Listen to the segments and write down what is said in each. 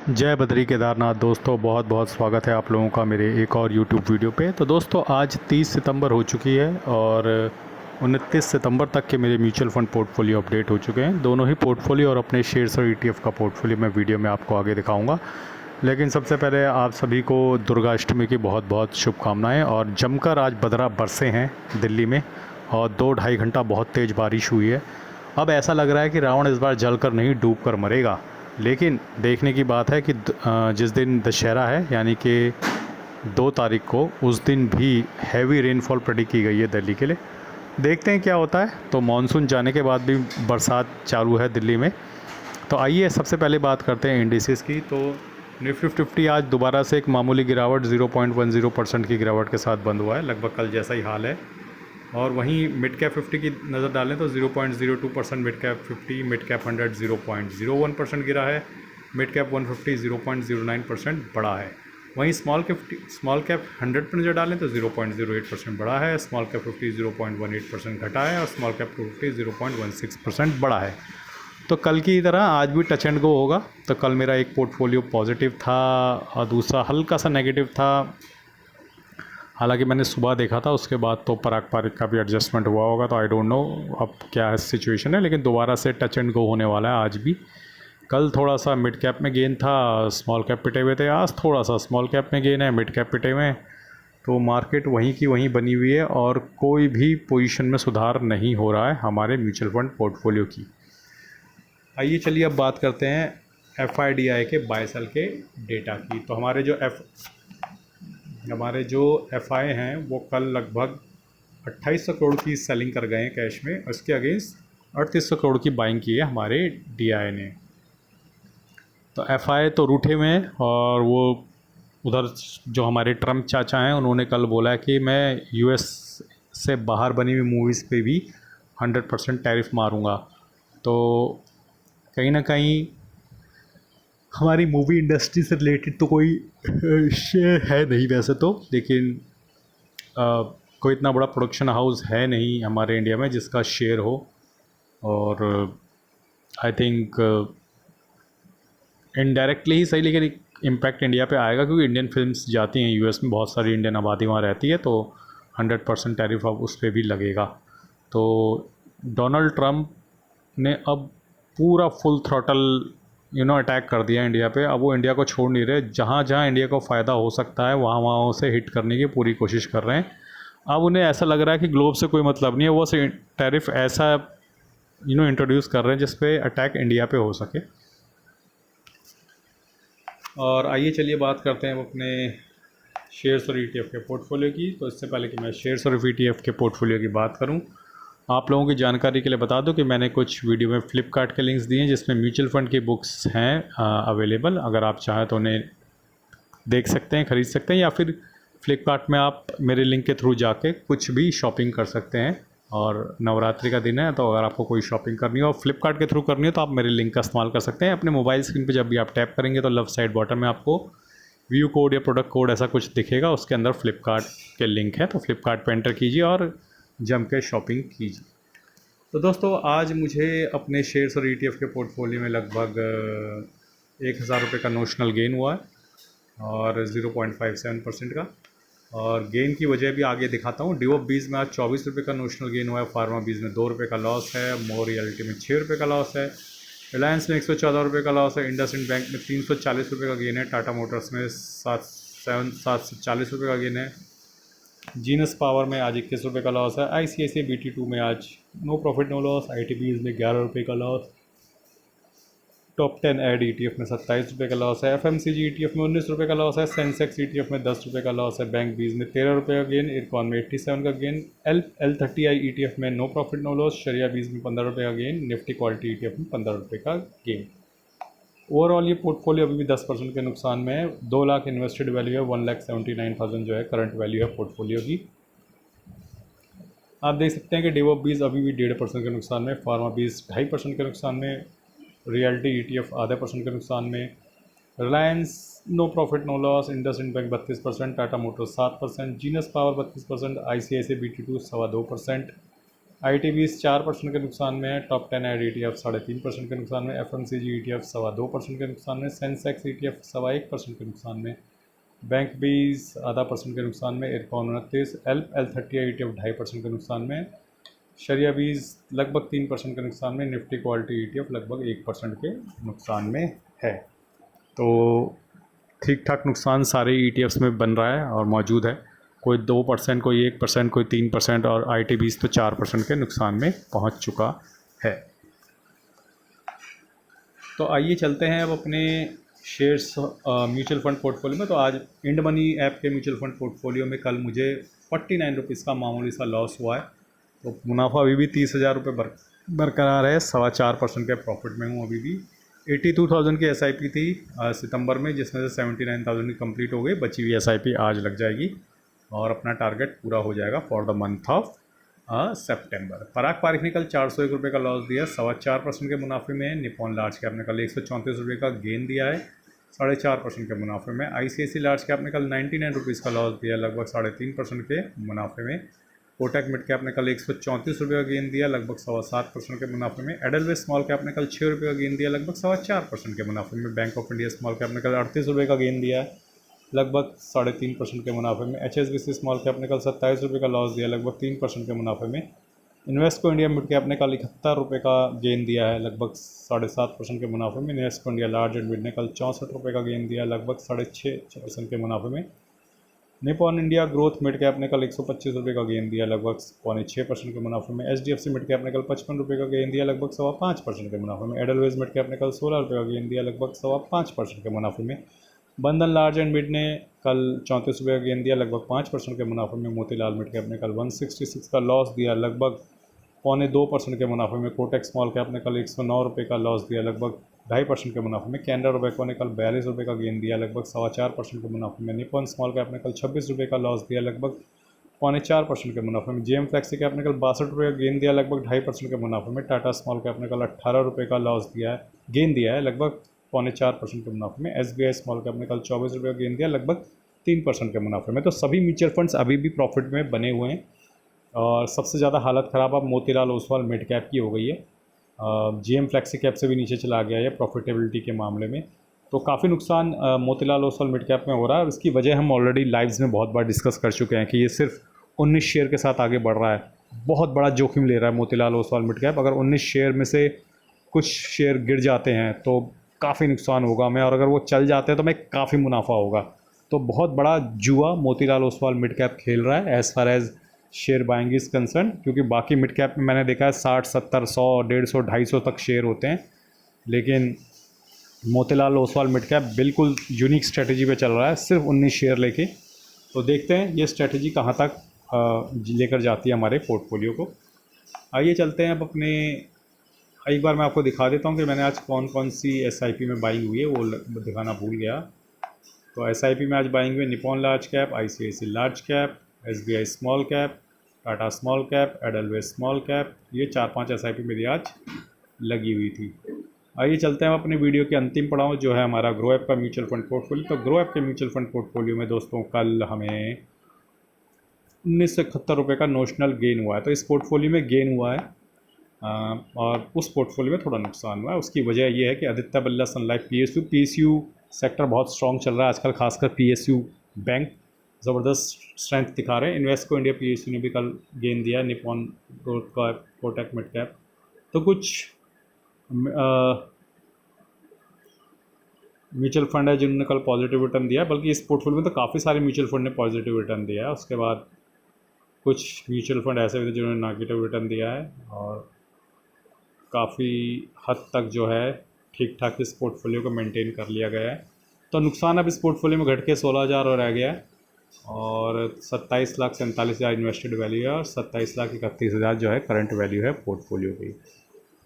जय बद्री केदारनाथ दोस्तों, बहुत बहुत स्वागत है आप लोगों का मेरे एक और YouTube वीडियो पे। तो दोस्तों आज 30 सितंबर हो चुकी है और 29 सितंबर तक के मेरे म्यूचुअल फ़ंड पोर्टफोलियो अपडेट हो चुके हैं। दोनों ही पोर्टफोलियो और अपने शेयर्स और ETF का पोर्टफोलियो मैं वीडियो में आपको आगे दिखाऊंगा। लेकिन सबसे पहले आप सभी को दुर्गाष्टमी की बहुत बहुत शुभकामनाएँ। और जमकर आज बदरा बरसे हैं दिल्ली में और 2-2.5 घंटा बहुत तेज़ बारिश हुई है। अब ऐसा लग रहा है कि रावण इस बार जलकर नहीं डूब कर मरेगा। लेकिन देखने की बात है कि जिस दिन दशहरा है यानी कि 2 तारीख को, उस दिन भी हैवी रेनफॉल प्रेडिक्ट की गई है दिल्ली के लिए। देखते हैं क्या होता है। तो मानसून जाने के बाद भी बरसात चालू है दिल्ली में। तो आइए सबसे पहले बात करते हैं इंडिसेस की। तो निफ्टी 50 आज दोबारा से एक मामूली गिरावट 0.10% की गिरावट के साथ बंद हुआ है, लगभग कल जैसा ही हाल है। और वहीं मिड कैप 50 की नज़र डालें तो 0.02% मिड कैप 50, मिड कैप 100 0.01% गिरा है, मिड कैप 150 0.09% बढ़ा है। वहीं स्मॉल कैप 100 पर नज़र डालें तो 0.08% बढ़ा है, स्मॉल कैप 50 0.18% घटा है और स्मॉल कैप 250 0.16% बढ़ा है। तो कल की तरह आज भी टच एंड गो होगा। तो कल मेरा एक पोर्टफोलियो पॉजिटिव था और दूसरा हल्का सा नेगेटिव था। हालांकि मैंने सुबह देखा था, उसके बाद तो पराग पारिक का भी एडजस्टमेंट हुआ होगा। तो आई डोंट नो अब क्या सिचुएशन है, लेकिन दोबारा से टच एंड गो होने वाला है आज भी। कल थोड़ा सा मिड कैप में गेन था, स्मॉल कैप पिटे हुए थे। आज थोड़ा सा स्मॉल कैप में गेन है, मिड कैप पिटे हुए हैं। तो मार्केट वहीं की वहीं बनी हुई है और कोई भी पोजीशन में सुधार नहीं हो रहा है हमारे म्यूचुअल फंड पोर्टफोलियो की। आइए चलिए अब बात करते हैं FIDI के बाय सेल के डेटा की। तो हमारे जो FI हैं वो कल लगभग 2800 करोड़ की सेलिंग कर गए हैं कैश में। उसके अगेंस्ट 3800 करोड़ की बाइंग की है हमारे DI ने। तो FI तो रूठे हुए हैं और वो उधर जो हमारे ट्रम्प चाचा हैं उन्होंने कल बोला है कि मैं US से बाहर बनी हुई मूवीज़ पे भी 100% टैरिफ मारूंगा। तो कहीं ना कहीं हमारी मूवी इंडस्ट्री से रिलेटेड तो कोई शेयर है नहीं वैसे तो, लेकिन कोई इतना बड़ा प्रोडक्शन हाउस है नहीं हमारे इंडिया में जिसका शेयर हो। और आई थिंक इनडायरेक्टली ही सही, लेकिन इम्पैक्ट इंडिया पे आएगा क्योंकि इंडियन फिल्म्स जाती हैं US में, बहुत सारी इंडियन आबादी वहाँ रहती है। तो 100% टैरिफ अब उस पर भी लगेगा। तो डोनाल्ड ट्रम्प ने अब पूरा फुल थ्रॉटल अटैक कर दिया इंडिया पे। अब वो इंडिया को छोड़ नहीं रहे, जहाँ जहाँ इंडिया को फ़ायदा हो सकता है वहाँ वहाँ उसे हिट करने की पूरी कोशिश कर रहे हैं। अब उन्हें ऐसा लग रहा है कि ग्लोब से कोई मतलब नहीं है, वो टैरिफ ऐसा इंट्रोड्यूस कर रहे हैं जिस पे अटैक इंडिया पे हो सके। और आइए चलिए बात करते हैं अपने शेयर्स और ETF के पोर्टफोलियो की। तो इससे पहले कि मैं शेयर्स और ETF के पोर्टफोलियो की बात करूं, आप लोगों की जानकारी के लिए बता दूं कि मैंने कुछ वीडियो में फ्लिपकार्ट के लिंक्स दिए हैं जिसमें म्यूचुअल फ़ंड की बुक्स हैं अवेलेबल। अगर आप चाहें तो उन्हें देख सकते हैं, ख़रीद सकते हैं, या फिर फ्लिपकार्ट में आप मेरे लिंक के थ्रू जाके कुछ भी शॉपिंग कर सकते हैं। और नवरात्रि का दिन है तो अगर आपको कोई शॉपिंग करनी हो और फ्लिपकार्ट के थ्रू करनी हो तो आप मेरे लिंक का इस्तेमाल कर सकते हैं। अपने मोबाइल स्क्रीन पे जब भी आप टैप करेंगे तो लेफ्ट साइड बॉटम में आपको व्यू कोड या प्रोडक्ट कोड ऐसा कुछ दिखेगा, उसके अंदर फ्लिपकार्ट के लिंक है। तो फ्लिपकार्ट पर एंटर कीजिए और जम के शॉपिंग कीजिए। तो दोस्तों आज मुझे अपने शेयर्स और ETF के पोर्टफोलियो में लगभग 1000 रुपये का नोशनल गेन हुआ है और 0.57% का। और गेन की वजह भी आगे दिखाता हूँ। डिवोप बीज में आज 24 रुपये का नोशनल गेन हुआ है, फार्मा बीज में 2 रुपये का लॉस है, मोर रियल्टी में 6 रुपये का लॉस है, रिलायंस में 114 रुपये का लॉस है, इंडसइंड बैंक में 340 रुपये का गेन है, टाटा मोटर्स में 740 रुपये का गेन है, जीनस पावर में आज 21 रुपये का लॉस है, ICICI BT2 में आज no profit no loss, ITBs में 11 रुपये का लॉस, टॉप 10 एड ETF में 27 रुपये का लॉस है, FMCG ETF में 19 रुपये का लॉस है, सेंसेक्स ETF में 10 रुपये का लॉस है, बैंक बीज में 13 रुपये का गेन, इरकॉन में 87 का गेन, L30I ETF में नो प्रॉफिट नो लॉस, शरिया बीज में 15 रुपये का गेन, निफ्टी क्वालिटी ETF में 15 रुपये का गेन। ओवरऑल ये पोर्टफोलियो अभी भी 10% के नुकसान में है। 2 लाख इन्वेस्टेड वैल्यू है, 1,79,000 जो है करंट वैल्यू है पोर्टफोलियो की। आप देख सकते हैं कि डिवोप बीज अभी भी 1.5% के नुकसान में, फार्मा बीज 2.5% के नुकसान में, रियल्टी ETF आधे % के नुकसान में, Reliance no profit no loss, IndusInd bank 32%, Tata motors 7%, Genus power 32%, ICICI BT2 2.25%, ITBs 4% के नुकसान में है। टॉप 10 एड ETF 3.5% के नुकसान में। FMCG ETF 2.25% के नुकसान में। सेंसेक्स ETF 1.25% के नुकसान में। बैंक बीज 0.5% के नुकसान में। इरकॉन 29, L30 ETF 2.5% के नुकसान में। शरिया बीज लगभग 3% के नुकसान में। निफ्टी क्वालिटी ETF लगभग 1% के नुकसान में है। तो ठीक ठाक नुकसान सारे ETFs में बन रहा है और मौजूद है। कोई 2%, कोई 1%, कोई 3% और ITBs तो 4% के नुकसान में पहुंच चुका है। तो आइए चलते हैं अब अपने शेयर्स म्यूचुअल फंड पोर्टफोलियो में। तो आज इंड मनी ऐप के म्यूचुअल फंड पोर्टफोलियो में कल मुझे 49 रुपीज़ का मामूली सा लॉस हुआ है। तो मुनाफा अभी भी 30,000 रुपये बरकरार है। 4.25% के प्रॉफिट में हूँ अभी भी। 82,000 की SIP थी सितंबर में, जिसमें से 79,000 की कंप्लीट हो गई। बची हुई SIP आज लग जाएगी और अपना टारगेट पूरा हो जाएगा फॉर द मंथ ऑफ सितंबर। पराग पारिक ने कल 401 रुपये का लॉस दिया, 4.25% के मुनाफे में। निपॉन लार्ज कैप ने कल 134 रुपये का गेन दिया है, 4.5% के मुनाफे में। ICICI लार्ज कैप ने कल 99 रुपीज़ का लॉस दिया, लगभग 3.5% के मुनाफे में। कोटक मिड कैप ने कल 134 रुपये का गेन दिया, लगभग 7.25% के मुनाफे में। एडलवेज स्मॉल कैप ने कल 6 रुपये का गेन दिया, लगभग 4.25% के मुनाफे में। Bank of India small cap ने कल 38 रुपये का गेन दिया है, लगभग 3.5% के मुनाफे में। HSBC स्मॉल कैप ने कल 27 रुपये का लॉस दिया, लगभग 3% के मुनाफे में। इन्वेस्को इंडिया मिड कैप ने कल 71 रुपये का गेन दिया है, लगभग 7.5% के मुनाफे में। Invesco India large and mid ने कल 64 रुपये का गेन दिया, लगभग 6.5% के मुनाफे में। Nippon India growth mid cap ने कल 125 रुपये का गेन दिया, लगभग 6.25% के मुनाफे में। HDFC मिड कैप ने कल 55 रुपये का गेन दिया, लगभग 5.25% के मुनाफे में। एडलवेज मिड कैप ने कल 16 रुपये का गेन दिया, लगभग 5.25% के मुनाफे में। बंधन लार्ज एंड मिड ने कल 34 रुपये का गेन दिया, लगभग 5% के मुनाफे में। मोतीलाल मिड कैप ने कल 166 का लॉस दिया, लगभग 2.25% के मुनाफे में। कोटक स्मॉल कैप ने कल 109 रुपये का लॉस दिया, लगभग 2.5% के मुनाफे में। कैनरा रोबेको ने कल 42 रुपये का गेन दिया, लगभग 4.25% के मुनाफे में। निपॉन स्मॉल कैप ने कल 26 रुपये का लॉस दिया, लगभग 4.25% के मुनाफे में। JM फ्लेक्सी कैप ने कल 62 रुपये का गेन दिया, लगभग 2.5% के मुनाफे में। टाटा स्मॉल कैप ने कल 18 रुपये का लॉस दिया है, गेन दिया है, लगभग 4.25% के मुनाफे में। SBI स्मॉल कैप ने कल 24 रुपये का गेन दिया, लगभग 3% के मुनाफे में। तो सभी म्यूचुअल फंड्स अभी भी प्रॉफिट में बने हुए हैं और सबसे ज़्यादा हालत ख़राब अब मोतीलाल ओसवाल मिड कैप की हो गई है। GM फ्लेक्सी कैप से भी नीचे चला गया है प्रॉफिटेबिलिटी के मामले में। तो काफ़ी नुकसान मोतीलाल ओसवाल मिड कैप में हो रहा है और इसकी वजह हम ऑलरेडी लाइव्स में बहुत बार डिस्कस कर चुके हैं कि ये सिर्फ 19 शेयर के साथ आगे बढ़ रहा है। बहुत बड़ा जोखिम ले रहा है मोतीलाल ओसवाल मिड कैप। अगर 19 शेयर में से कुछ शेयर गिर जाते हैं तो काफ़ी नुकसान होगा हमें, और अगर वो चल जाते हैं तो हमें काफ़ी मुनाफा होगा। तो बहुत बड़ा जुआ मोतीलाल ओसवाल मिड कैप खेल रहा है as far as share buying is concern, क्योंकि बाकी मिड कैप में मैंने देखा है 60, 70, 100, 150, 250 तक शेयर होते हैं, लेकिन मोतीलाल ओसवाल मिड कैप बिल्कुल यूनिक स्ट्रेटजी पे चल रहा है, सिर्फ 19 शेयर लेके। तो देखते हैं ये स्ट्रेटजी कहाँ तक लेकर जाती है हमारे पोर्टफोलियो को। आइए चलते हैं अब अपने, एक बार मैं आपको दिखा देता हूँ कि मैंने आज कौन कौन सी SIP में बाइंग हुई है, वो दिखाना भूल गया। तो SIP में आज बाइंग हुई Nippon large cap, ICICI large cap, SBI small cap, Tata small cap, Edelweiss small cap. ये 4-5 SIP मेरी आज लगी हुई थी। आइए चलते हैं अपने वीडियो के अंतिम पड़ाव जो है हमारा ग्रो ऐप का म्यूचुअल फंड पोर्टफोलियो। तो ग्रो ऐप के म्यूचुअल फंड पोर्टफोलियो में दोस्तों कल हमें 1971 रुपये का नोशनल गेन हुआ है। तो इस पोर्टफोलियो में गेन हुआ है और उस पोर्टफोलियो में थोड़ा नुकसान हुआ है। उसकी वजह ये है कि आदित्य बिरला सन लाइफ PSU सेक्टर बहुत स्ट्रॉन्ग चल रहा है आजकल, खासकर PSU बैंक ज़बरदस्त स्ट्रेंथ दिखा रहे हैं। इन्वेस्को इंडिया PSU ने भी कल गेन दिया, निपॉन ग्रोथ का, कोटक मिड कैप। तो कुछ म्यूचुअल फंड है जिन्होंने कल पॉजिटिव रिटर्न दिया, बल्कि इस पोर्टफोलियो में तो काफ़ी सारे म्यूचुअल फंड ने पॉजिटिव रिटर्न दिया है। उसके बाद कुछ म्यूचुअल फंड ऐसे भी थे जिन्होंने नेगेटिव रिटर्न दिया है और काफ़ी हद तक जो है ठीक ठाक इस पोर्टफोलियो को मेंटेन कर लिया गया है। तो नुकसान अब इस पोर्टफोलियो में घट के 16,000 और रह गया है और 27,47,000 इन्वेस्टेड वैल्यू है और 27,31,000 जो है करंट वैल्यू है पोर्टफोलियो की।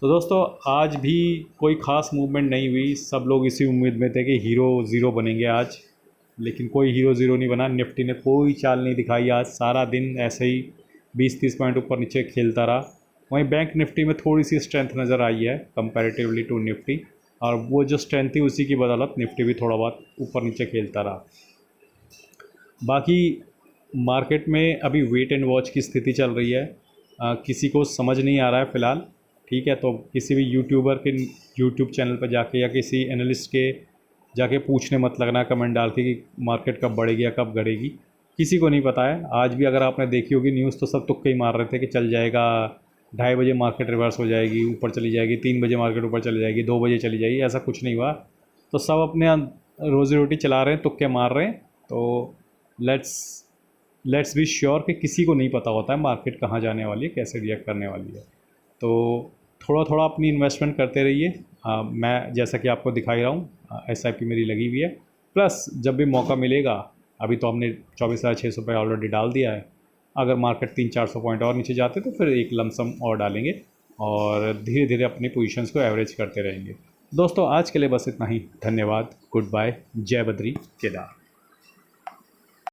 तो दोस्तों आज भी कोई ख़ास मूवमेंट नहीं हुई, सब लोग इसी उम्मीद में थे कि हीरो ज़ीरो बनेंगे आज, लेकिन कोई हीरो ज़ीरो नहीं बना। निफ्टी ने कोई चाल नहीं दिखाई, आज सारा दिन ऐसे ही 20-30 पॉइंट ऊपर नीचे खेलता रहा। वहीं बैंक निफ्टी में थोड़ी सी स्ट्रेंथ नज़र आई है कंपैरेटिवली टू निफ्टी, और वो जो स्ट्रेंथ थी उसी की बदौलत निफ्टी भी थोड़ा बहुत ऊपर नीचे खेलता रहा। बाकी मार्केट में अभी वेट एंड वॉच की स्थिति चल रही है। किसी को समझ नहीं आ रहा है फ़िलहाल, ठीक है। तो किसी भी यूट्यूबर के यूट्यूब चैनल पर जाके या किसी एनालिस्ट के जाके पूछने मत लगना कमेंट डाल के कि मार्केट कब बढ़ेगी या कब घटेगी, किसी को नहीं पता है। आज भी अगर आपने देखी होगी न्यूज़ तो सब तुक्के ही मार रहे थे कि चल जाएगा, 2:30 बजे मार्केट रिवर्स हो जाएगी, ऊपर चली जाएगी, 3 बजे मार्केट ऊपर चली जाएगी, 2 बजे चली जाएगी। ऐसा कुछ नहीं हुआ। तो सब अपने रोज़ी रोटी चला रहे हैं, तुक्के मार रहे हैं। तो लेट्स बी श्योर कि किसी को नहीं पता होता है मार्केट कहाँ जाने वाली है, कैसे रिएक्ट करने वाली है। तो थोड़ा थोड़ा अपनी इन्वेस्टमेंट करते रहिए। मैं जैसा कि आपको दिखाई रहा हूँ, SIP मेरी लगी हुई है। प्लस जब भी मौका मिलेगा, अभी तो हमने 24,600 रुपये ऑलरेडी डाल दिया है। अगर मार्केट 300-400 पॉइंट और नीचे जाते तो फिर एक लमसम और डालेंगे और धीरे धीरे अपनी पोजीशंस को एवरेज करते रहेंगे। दोस्तों आज के लिए बस इतना ही। धन्यवाद, गुड बाय, जय बद्री केदार।